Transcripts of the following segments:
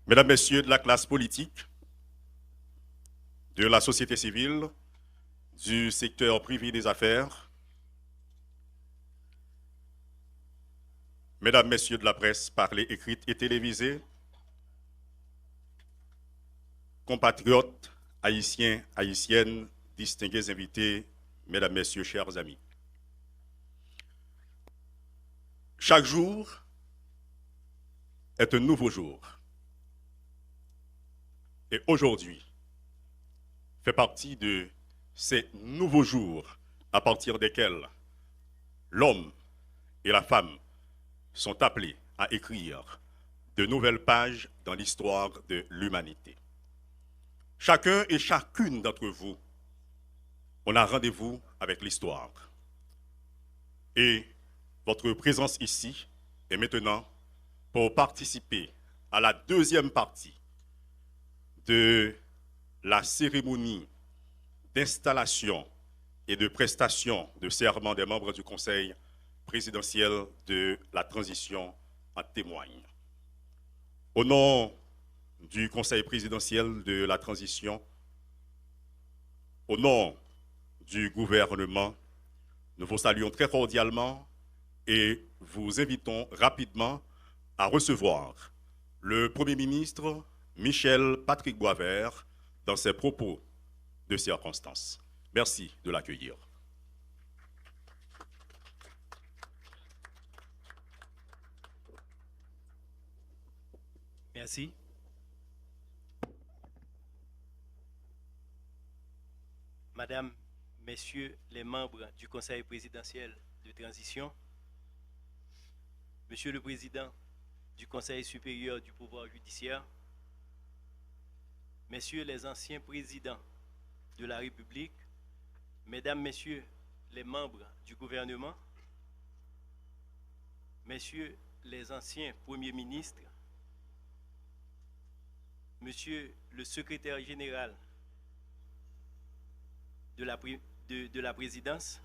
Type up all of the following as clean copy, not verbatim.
Mesdames, Messieurs de la classe politique, de la société civile, du secteur privé des affaires, Mesdames, Messieurs de la presse parlée, écrite et télévisée, compatriotes, haïtiens, haïtiennes, distingués invités, Mesdames, Messieurs, chers amis. Chaque jour est un nouveau jour. Et aujourd'hui fait partie de ces nouveaux jours à partir desquels l'homme et la femme sont appelés à écrire de nouvelles pages dans l'histoire de l'humanité. Chacun et chacune d'entre vous, on a rendez-vous avec l'histoire. Et votre présence ici est maintenant pour participer à la deuxième partie de la cérémonie d'installation et de prestation de serment des membres du Conseil présidentiel de la transition en témoigne. Au nom du Conseil présidentiel de la transition, au nom du gouvernement, nous vous saluons très cordialement et vous invitons rapidement à recevoir le Premier ministre Michel Patrick Boisvert dans ses propos de circonstance. Merci de l'accueillir. Merci. Madame, Messieurs les membres du Conseil présidentiel de transition, Monsieur le Président du Conseil supérieur du pouvoir judiciaire, Messieurs les anciens présidents de la République, Mesdames, Messieurs les membres du gouvernement, Messieurs les anciens premiers ministres, Monsieur le secrétaire général de la présidence,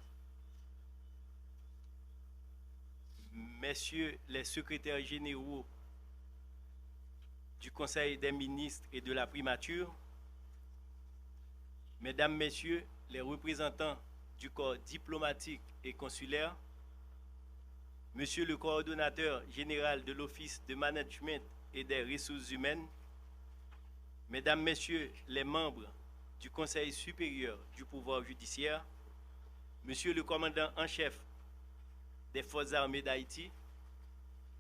Messieurs les secrétaires généraux du Conseil des ministres et de la primature, Mesdames, Messieurs les représentants du corps diplomatique et consulaire, Monsieur le coordonnateur général de l'Office de management et des ressources humaines, Mesdames, Messieurs les membres du Conseil supérieur du pouvoir judiciaire, Monsieur le commandant en chef des Forces armées d'Haïti,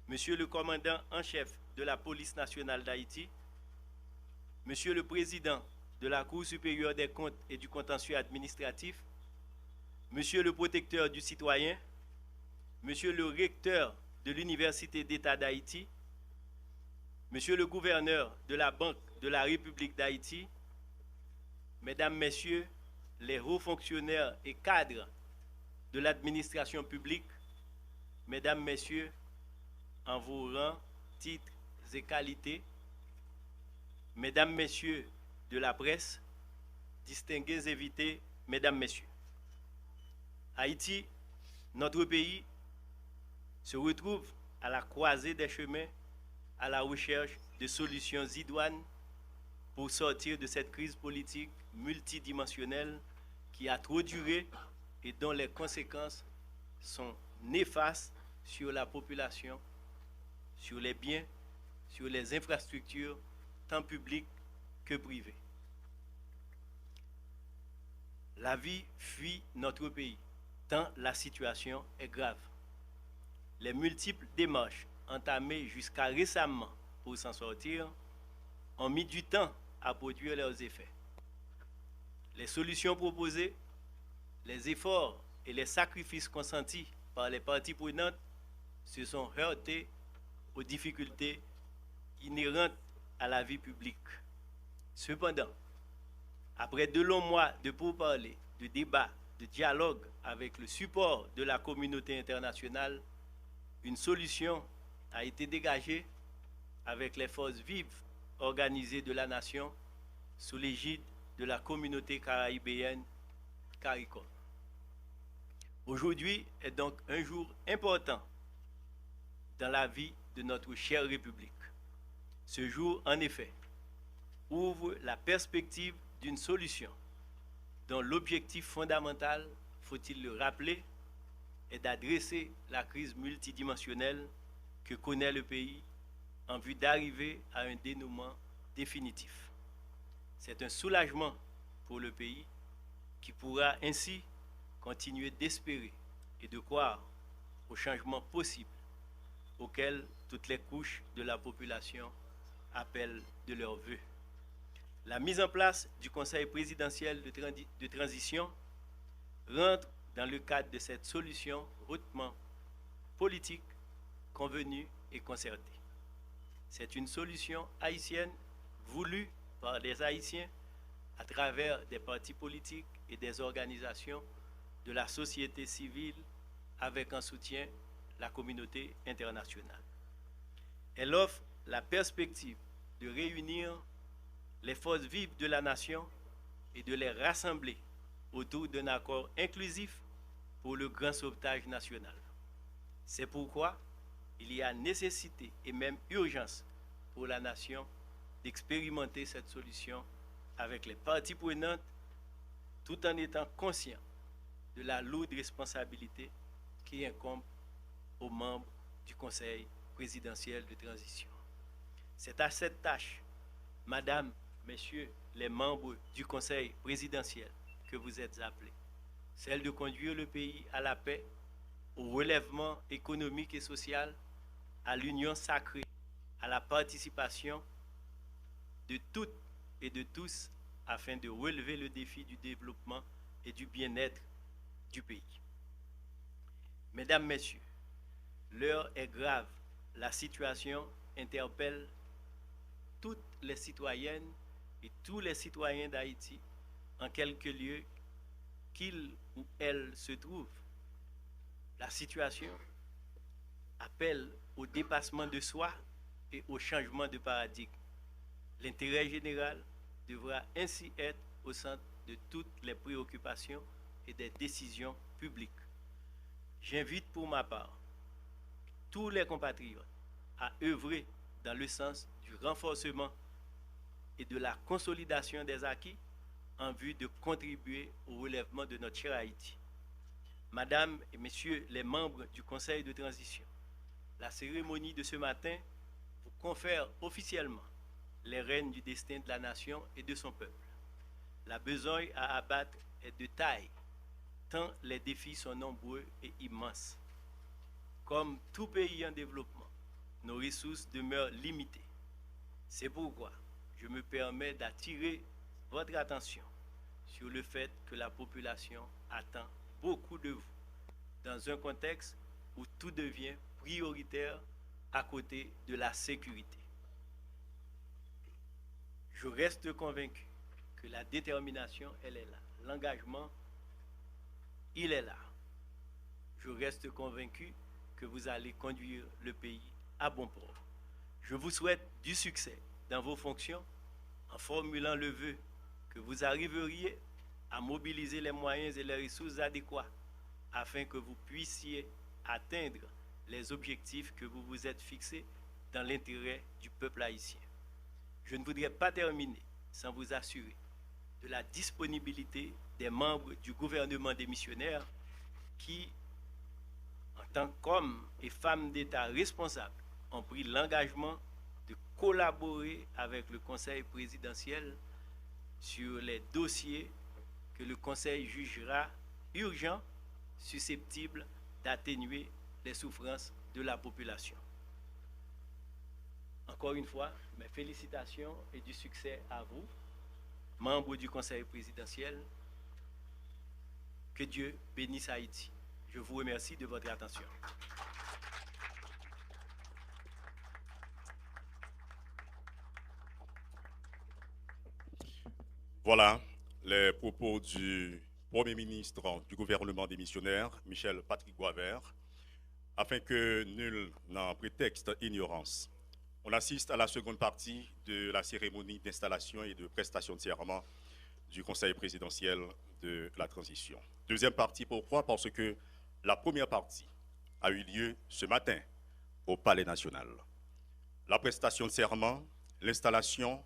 Monsieur le commandant en chef de la police nationale d'Haïti, Monsieur le président de la Cour supérieure des comptes et du contentieux administratif, Monsieur le protecteur du citoyen, Monsieur le recteur de l'Université d'État d'Haïti, Monsieur le gouverneur de la Banque de la République d'Haïti, Mesdames, Messieurs les hauts fonctionnaires et cadres de l'administration publique, Mesdames, Messieurs, en vos rangs, titres et qualités, Mesdames, Messieurs de la presse, distingués invités, Mesdames, Messieurs. Haïti, notre pays, se retrouve à la croisée des chemins à la recherche de solutions idoines pour sortir de cette crise politique multidimensionnelle qui a trop duré et dont les conséquences sont néfastes sur la population, sur les biens, sur les infrastructures, tant publiques que privées. La vie fuit notre pays, tant la situation est grave. Les multiples démarches entamées jusqu'à récemment pour s'en sortir ont mis du temps à produire leurs effets. Les solutions proposées, les efforts et les sacrifices consentis par les parties prenantes se sont heurtés aux difficultés inhérentes à la vie publique. Cependant, après de longs mois de pourparlers, de débats, de dialogue avec le support de la communauté internationale, une solution a été dégagée avec les forces vives organisées de la nation sous l'égide de la communauté caribéenne CARICOM. Aujourd'hui est donc un jour important dans la vie de notre chère République. Ce jour, en effet, ouvre la perspective d'une solution dont l'objectif fondamental, faut-il le rappeler, est d'adresser la crise multidimensionnelle que connaît le pays en vue d'arriver à un dénouement définitif. C'est un soulagement pour le pays qui pourra ainsi continuer d'espérer et de croire au changement possible auquel toutes les couches de la population appellent de leurs vœux. La mise en place du Conseil présidentiel de transition rentre dans le cadre de cette solution hautement politique, convenue et concertée. C'est une solution haïtienne voulue par des Haïtiens à travers des partis politiques et des organisations de la société civile avec en soutien la communauté internationale. Elle offre la perspective de réunir les forces vives de la nation et de les rassembler autour d'un accord inclusif pour le grand sauvetage national. C'est pourquoi il y a nécessité et même urgence pour la nation d'expérimenter cette solution avec les parties prenantes tout en étant conscient de la lourde responsabilité qui incombe aux membres du Conseil présidentiel de transition. C'est à cette tâche, Madame, Messieurs les membres du Conseil présidentiel, que vous êtes appelés, celle de conduire le pays à la paix, au relèvement économique et social, à l'union sacrée, à la participation de toutes et de tous afin de relever le défi du développement et du bien-être du pays. Mesdames, Messieurs, l'heure est grave. La situation interpelle toutes les citoyennes et tous les citoyens d'Haïti en quelque lieu qu'ils ou elles se trouvent. La situation appelle au dépassement de soi et au changement de paradigme. L'intérêt général devra ainsi être au centre de toutes les préoccupations et des décisions publiques. J'invite pour ma part tous les compatriotes à œuvrer dans le sens du renforcement et de la consolidation des acquis en vue de contribuer au relèvement de notre cher Haïti. Madame et Messieurs les membres du Conseil de transition, la cérémonie de ce matin vous confère officiellement les rênes du destin de la nation et de son peuple. La besogne à abattre est de taille, tant les défis sont nombreux et immenses. Comme tout pays en développement, nos ressources demeurent limitées. C'est pourquoi je me permets d'attirer votre attention sur le fait que la population attend beaucoup de vous dans un contexte où tout devient prioritaire à côté de la sécurité. Je reste convaincu que la détermination, elle est là. L'engagement, il est là. Je reste convaincu que vous allez conduire le pays à bon port. Je vous souhaite du succès dans vos fonctions en formulant le vœu que vous arriveriez à mobiliser les moyens et les ressources adéquats afin que vous puissiez atteindre les objectifs que vous vous êtes fixés dans l'intérêt du peuple haïtien. Je ne voudrais pas terminer sans vous assurer de la disponibilité des membres du gouvernement démissionnaire qui, en tant qu'hommes et femmes d'État responsables, ont pris l'engagement de collaborer avec le Conseil présidentiel sur les dossiers que le Conseil jugera urgents, susceptibles d'atténuer les souffrances de la population. Encore une fois, mes félicitations et du succès à vous, membres du Conseil présidentiel. Que Dieu bénisse Haïti. Je vous remercie de votre attention. Voilà les propos du Premier ministre du gouvernement démissionnaire, Michel Patrick Boisvert, afin que nul n'en prétexte ignorance. On assiste à la seconde partie de la cérémonie d'installation et de prestation de serment du Conseil présidentiel de la transition. Deuxième partie, pourquoi? Parce que la première partie a eu lieu ce matin au Palais national. La prestation de serment l'installation,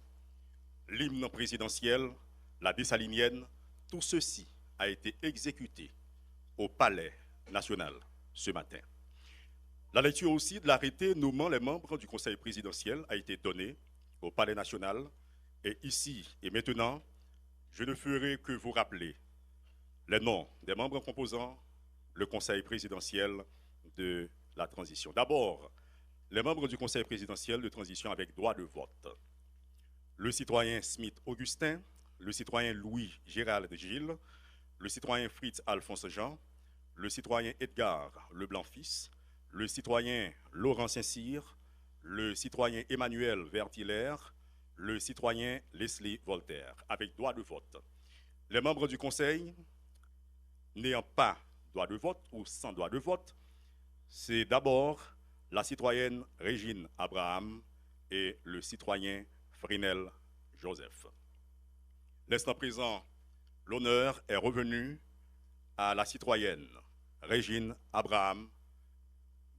l'hymne présidentiel, la dessalinienne, tout ceci a été exécuté au Palais national ce matin. La lecture aussi de l'arrêté nommant les membres du Conseil présidentiel a été donnée au Palais national. Et ici et maintenant, je ne ferai que vous rappeler les noms des membres composant le Conseil présidentiel de la transition. D'abord, les membres du Conseil présidentiel de transition avec droit de vote. Le citoyen Smith Augustin, le citoyen Louis Gérald Gilles, le citoyen Fritz Alphonse Jean, le citoyen Edgar Leblanc-Fils, le citoyen Laurent Saint-Cyr, le citoyen Emmanuel Vertiller, le citoyen Leslie Voltaire, avec droit de vote. Les membres du Conseil n'ayant pas droit de vote ou sans droit de vote, c'est d'abord la citoyenne Régine Abraham et le citoyen Frinel Joseph. L'instant présent, l'honneur est revenu à la citoyenne Régine Abraham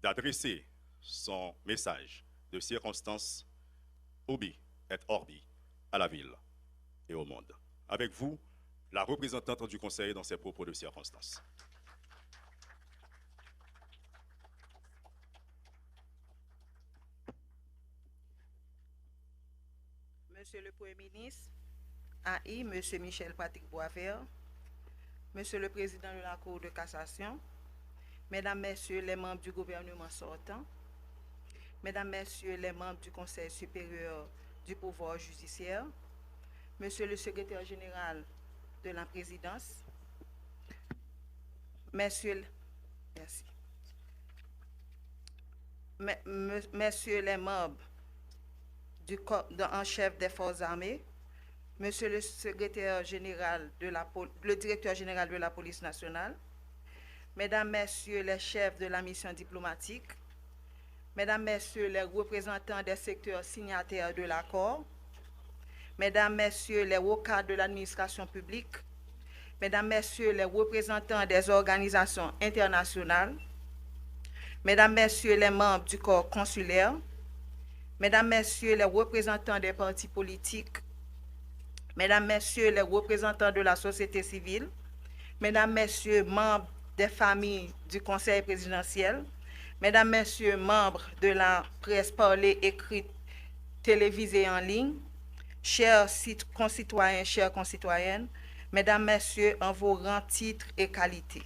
d'adresser son message de circonstance ubi et orbi à la ville et au monde. Avec vous, la représentante du Conseil dans ses propos de circonstance. Monsieur le Premier ministre, AI, Monsieur Michel Patrick Boisvert, Monsieur le Président de la Cour de cassation, Mesdames, Messieurs les membres du gouvernement sortant, Mesdames, Messieurs les membres du Conseil supérieur du pouvoir judiciaire, Monsieur le Secrétaire général de la Présidence, Messieurs les membres du corps en chef des forces armées, Monsieur le Secrétaire général le Directeur général de la Police nationale, Mesdames, Messieurs les chefs de la mission diplomatique, Mesdames, Messieurs les représentants des secteurs signataires de l'accord, Mesdames, Messieurs les hauts cadres de l'administration publique, Mesdames, Messieurs les représentants des organisations internationales, Mesdames, Messieurs les membres du corps consulaire, Mesdames, Messieurs les représentants des partis politiques, Mesdames, Messieurs les représentants de la société civile, Mesdames, Messieurs membres des familles du Conseil présidentiel, Mesdames, Messieurs membres de la presse parlée, écrite, télévisée en ligne, chers concitoyens, chères concitoyennes, Mesdames, Messieurs, en vos rangs, titres et qualités.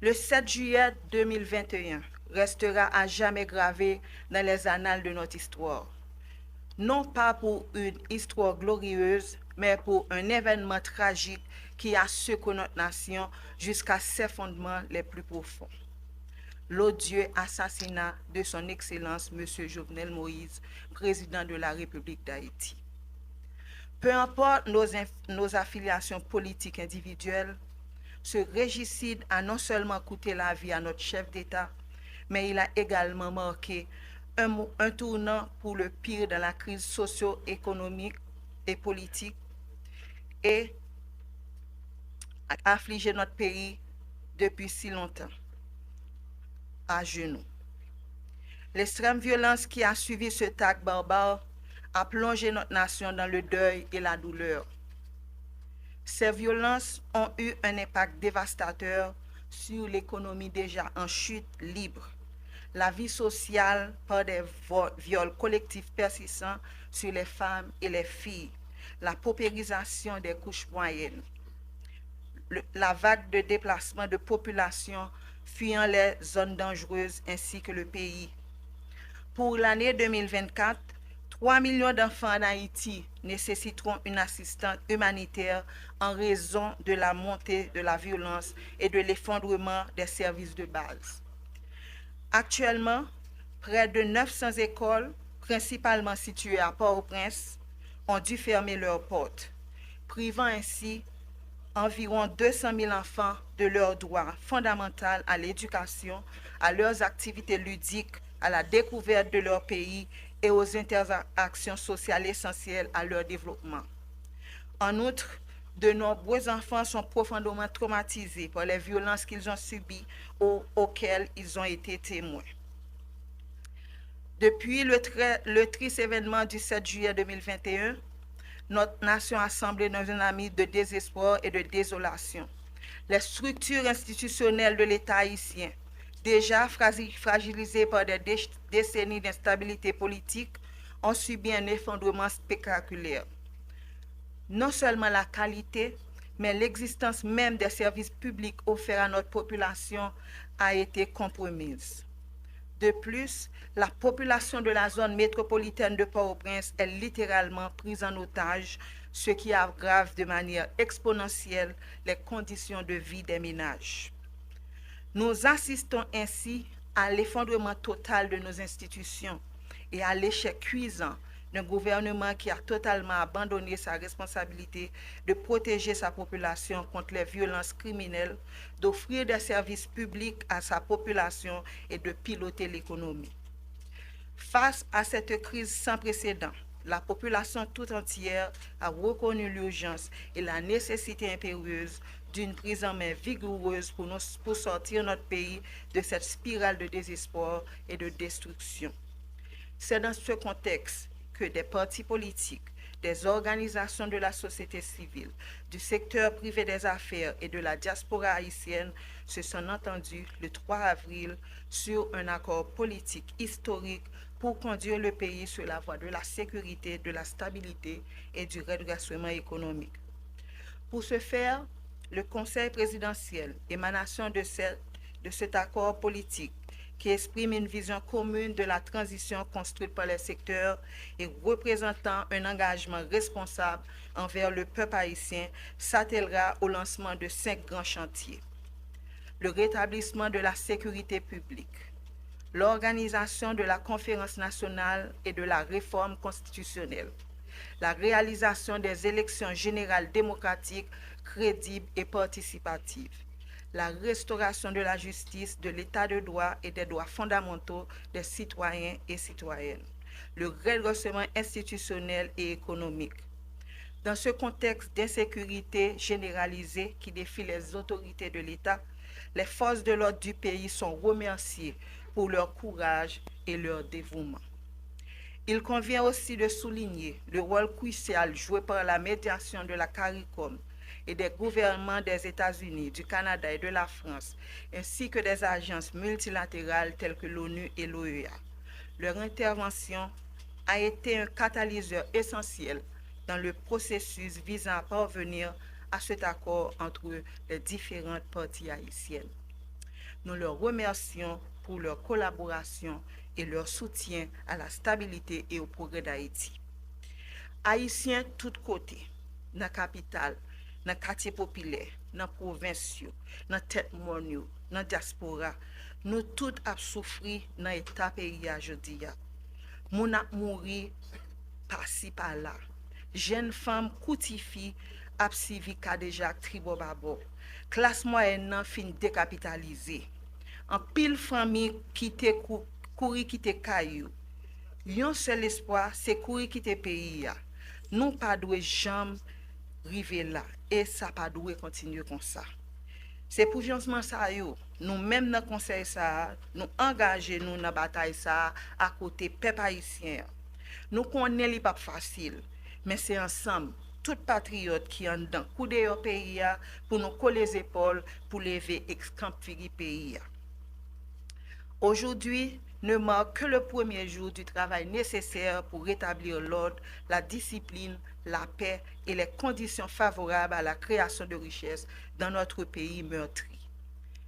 Le 7 juillet 2021 restera à jamais gravé dans les annales de notre histoire. Non pas pour une histoire glorieuse, mais pour un événement tragique qui a secoué notre nation jusqu'à ses fondements les plus profonds. L'odieux assassinat de son Excellence M. Jovenel Moïse, président de la République d'Haïti. Peu importe nos affiliations politiques individuelles, ce régicide a non seulement coûté la vie à notre chef d'État, mais il a également marqué un tournant pour le pire dans la crise socio-économique et politique et a affligé notre pays depuis si longtemps, à genoux. L'extrême violence qui a suivi ce acte barbare a plongé notre nation dans le deuil et la douleur. Ces violences ont eu un impact dévastateur sur l'économie déjà en chute libre, la vie sociale par des viols collectifs persistants sur les femmes et les filles, la paupérisation des couches moyennes, la vague de déplacement de population fuyant les zones dangereuses ainsi que le pays. Pour l'année 2024, 3 millions d'enfants en Haïti nécessiteront une assistance humanitaire en raison de la montée de la violence et de l'effondrement des services de base. Actuellement, près de 900 écoles, principalement situées à Port-au-Prince, ont dû fermer leurs portes, privant ainsi environ 200 000 enfants de leur droit fondamental à l'éducation, à leurs activités ludiques, à la découverte de leur pays et aux interactions sociales essentielles à leur développement. En outre, de nombreux enfants sont profondément traumatisés par les violences qu'ils ont subies ou auxquelles ils ont été témoins. Depuis le triste événement du 7 juillet 2021, notre nation a semblé dans un ami de désespoir et de désolation. Les structures institutionnelles de l'État haïtien, déjà fragilisées par des décennies d'instabilité politique, ont subi un effondrement spectaculaire. Non seulement la qualité, mais l'existence même des services publics offerts à notre population a été compromise. De plus, la population de la zone métropolitaine de Port-au-Prince est littéralement prise en otage, ce qui aggrave de manière exponentielle les conditions de vie des ménages. Nous assistons ainsi à l'effondrement total de nos institutions et à l'échec cuisant d'un gouvernement qui a totalement abandonné sa responsabilité de protéger sa population contre les violences criminelles, d'offrir des services publics à sa population et de piloter l'économie. Face à cette crise sans précédent, la population tout entière a reconnu l'urgence et la nécessité impérieuse d'une prise en main vigoureuse pour sortir notre pays de cette spirale de désespoir et de destruction. C'est dans ce contexte que des partis politiques, des organisations de la société civile, du secteur privé des affaires et de la diaspora haïtienne se sont entendus le 3 avril sur un accord politique historique pour conduire le pays sur la voie de la sécurité, de la stabilité et du redressement économique. Pour ce faire, le Conseil présidentiel, émanation de cet accord politique, qui exprime une vision commune de la transition construite par les secteurs et représentant un engagement responsable envers le peuple haïtien, s'attellera au lancement de 5 grands chantiers. Le rétablissement de la sécurité publique, l'organisation de la conférence nationale et de la réforme constitutionnelle, la réalisation des élections générales démocratiques, crédibles et participatives, la restauration de la justice, de l'état de droit et des droits fondamentaux des citoyens et citoyennes, le redressement institutionnel et économique. Dans ce contexte d'insécurité généralisée qui défie les autorités de l'État, les forces de l'ordre du pays sont remerciées pour leur courage et leur dévouement. Il convient aussi de souligner le rôle crucial joué par la médiation de la CARICOM et des gouvernements des États-Unis, du Canada et de la France, ainsi que des agences multilatérales telles que l'ONU et l'OEA. Leur intervention a été un catalyseur essentiel dans le processus visant à parvenir à cet accord entre les différentes parties haïtiennes. Nous leur remercions pour leur collaboration et leur soutien à la stabilité et au progrès d'Haïti. Haïtiens tous côtés, dans la capitale, dans le quartier populaire, dans la province, dans la tête monde, dans la diaspora, nous tous avons souffert dans l'état pays aujourd'hui. Nous avons mouru par-ci par-là. Jeunes femmes coutifi ont suivi déjà tribo babo. Classe moyenne fin décapitalisée. En pile famille qui te courir quitter caillou. Yon seul espoir c'est courir quitter pays. Nous pas doué jamais river là et ça pas doué continuer comme ça. C'est pour jansement ça yo, nous même dans conseil ça, nous engager nous dans bataille ça à côté peuple haïtien. Nous connaissons li pas facile, mais c'est ensemble tout patriote qui en dedans couder au pays pour nous coller les épaules pour lever ex-camp pays. Aujourd'hui ne marque que le premier jour du travail nécessaire pour rétablir l'ordre, la discipline, la paix et les conditions favorables à la création de richesses dans notre pays meurtri.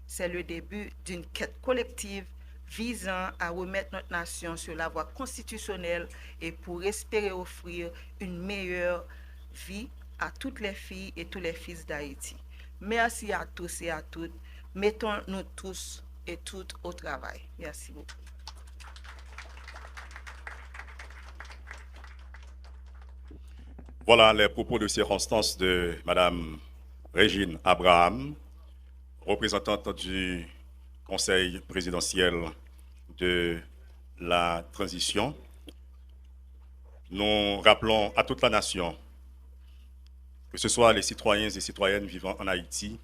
C'est le début d'une quête collective visant à remettre notre nation sur la voie constitutionnelle et pour espérer offrir une meilleure vie à toutes les filles et tous les fils d'Haïti. Merci à tous et à toutes. Mettons-nous tous et toutes au travail. Merci beaucoup. Voilà les propos de circonstance de Mme Régine Abraham, représentante du Conseil présidentiel de la transition. Nous rappelons à toute la nation, que ce soit les citoyens et citoyennes vivant en Haïti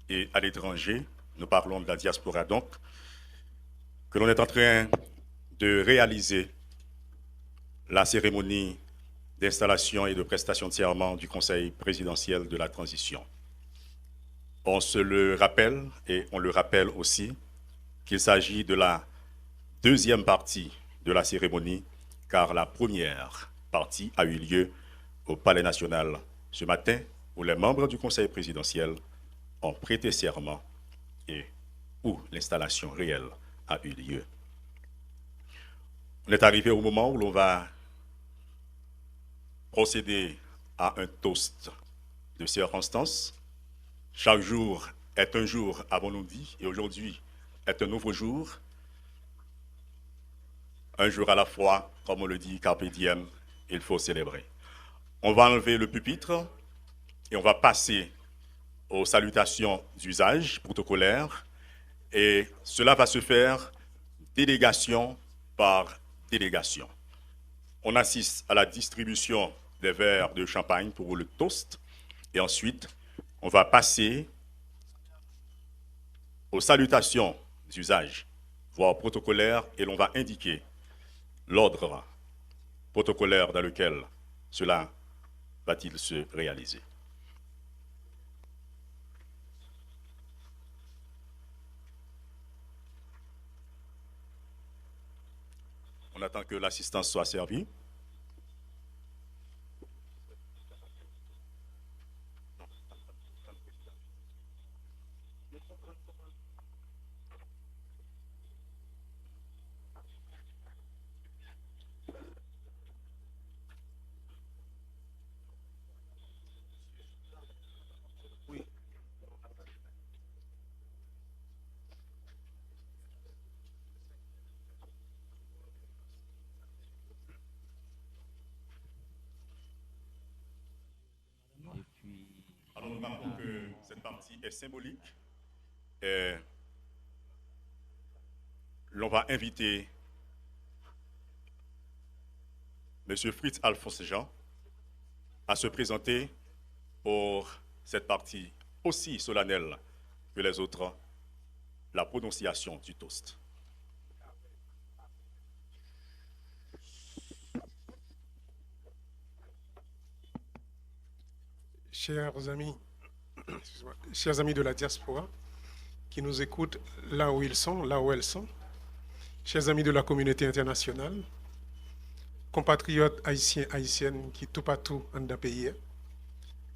et à l'étranger, nous parlons de la diaspora donc, que l'on est en train de réaliser la cérémonie d'installation et de prestation de serment du Conseil présidentiel de la transition. On se le rappelle et on le rappelle aussi qu'il s'agit de la deuxième partie de la cérémonie, car la première partie a eu lieu au Palais national ce matin, où les membres du Conseil présidentiel ont prêté serment et où l'installation réelle a eu lieu. On est arrivé au moment où l'on va procéder à un toast de circonstance. Chaque jour est un jour, avons-nous dit, et aujourd'hui est un nouveau jour. Un jour à la fois, comme on le dit, carpe diem, il faut célébrer. On va enlever le pupitre et on va passer aux salutations d'usage protocolaires. Et cela va se faire délégation par délégation. On assiste à la distribution des verres de champagne pour le toast. Et ensuite, on va passer aux salutations d'usage, voire protocolaires, et l'on va indiquer l'ordre protocolaire dans lequel cela va-t-il se réaliser. On attend que l'assistance soit servie. Alors nous rappelons que cette partie est symbolique. Et l'on va inviter M. Fritz Alphonse Jean à se présenter pour cette partie aussi solennelle que les autres, la prononciation du toast. Chers amis de la diaspora qui nous écoutent là où ils sont, là où elles sont, chers amis de la communauté internationale, compatriotes haïtiens, haïtiennes qui tout partout en d'un pays,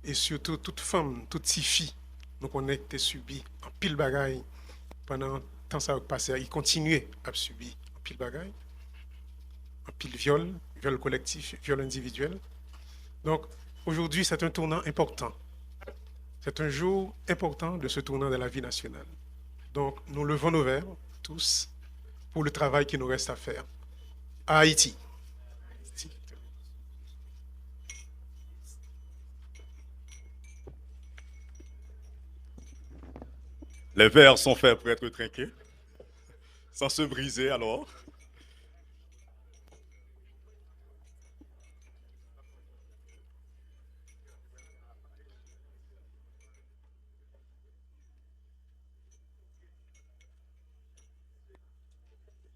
et surtout toutes femmes, toutes ces filles, nous connaissons été subies en pile bagaille pendant le temps ça a passé, ils continuaient à subir en pile bagaille, en pile viol collectif, viol individuel. Donc aujourd'hui c'est un tournant important. C'est un jour important de ce tournant de la vie nationale. Donc nous levons nos verres tous pour le travail qui nous reste à faire à Haïti. Les verres sont faits pour être trinqués, sans se briser alors.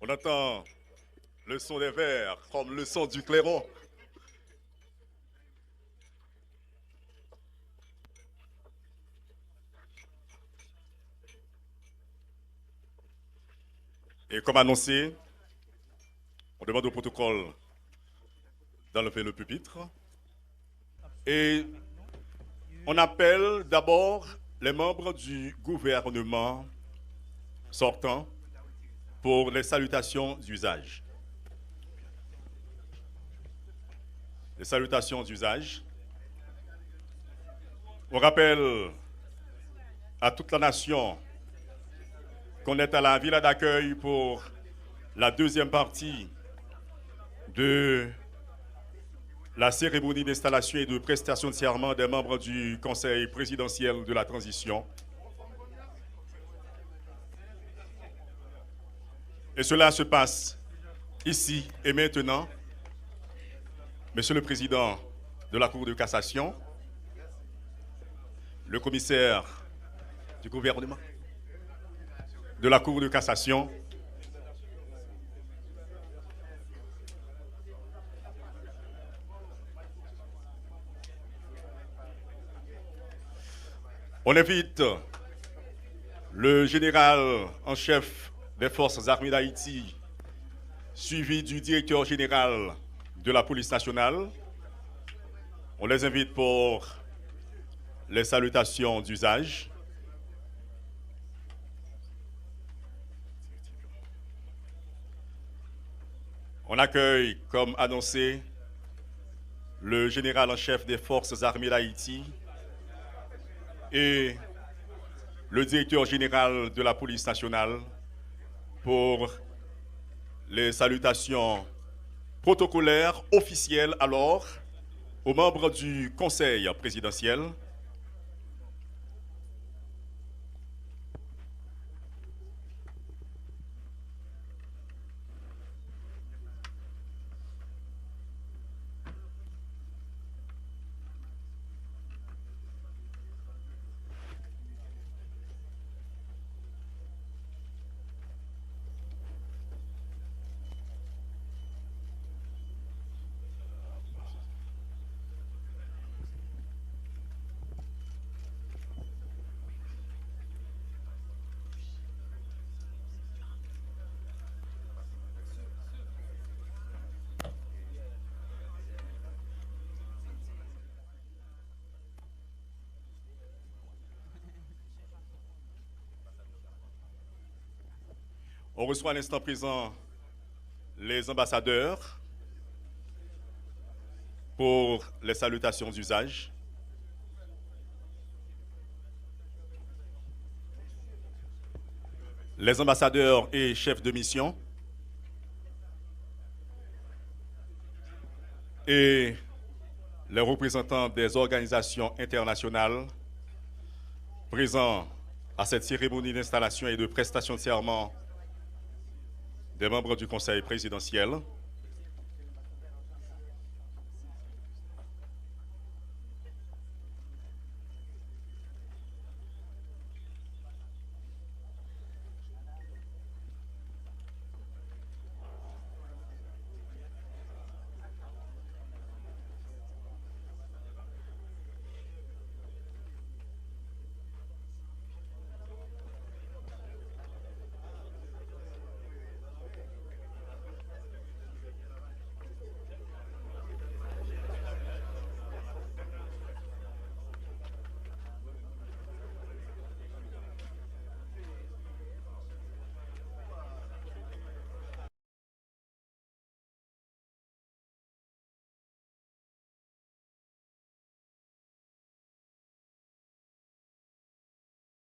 On entend le son des verres comme le son du clairon. Et comme annoncé, on demande au protocole d'enlever le pupitre. Et on appelle d'abord les membres du gouvernement sortant pour les salutations d'usage. Les salutations d'usage. On rappelle à toute la nation qu'on est à la villa d'accueil pour la deuxième partie de la cérémonie d'installation et de prestation de serment des membres du Conseil présidentiel de la transition. Et cela se passe ici et maintenant. Monsieur le Président de la Cour de cassation, le commissaire du gouvernement de la Cour de cassation, On invite le général en chef des forces armées d'Haïti, suivi du directeur général de la police nationale. On les invite pour les salutations d'usage. On accueille, comme annoncé, le général en chef des forces armées d'Haïti et le directeur général de la police nationale pour les salutations protocolaires officielles alors aux membres du Conseil présidentiel. On reçoit à l'instant présent les ambassadeurs pour les salutations d'usage. Les ambassadeurs et chefs de mission et les représentants des organisations internationales présents à cette cérémonie d'installation et de prestation de serment des membres du Conseil présidentiel.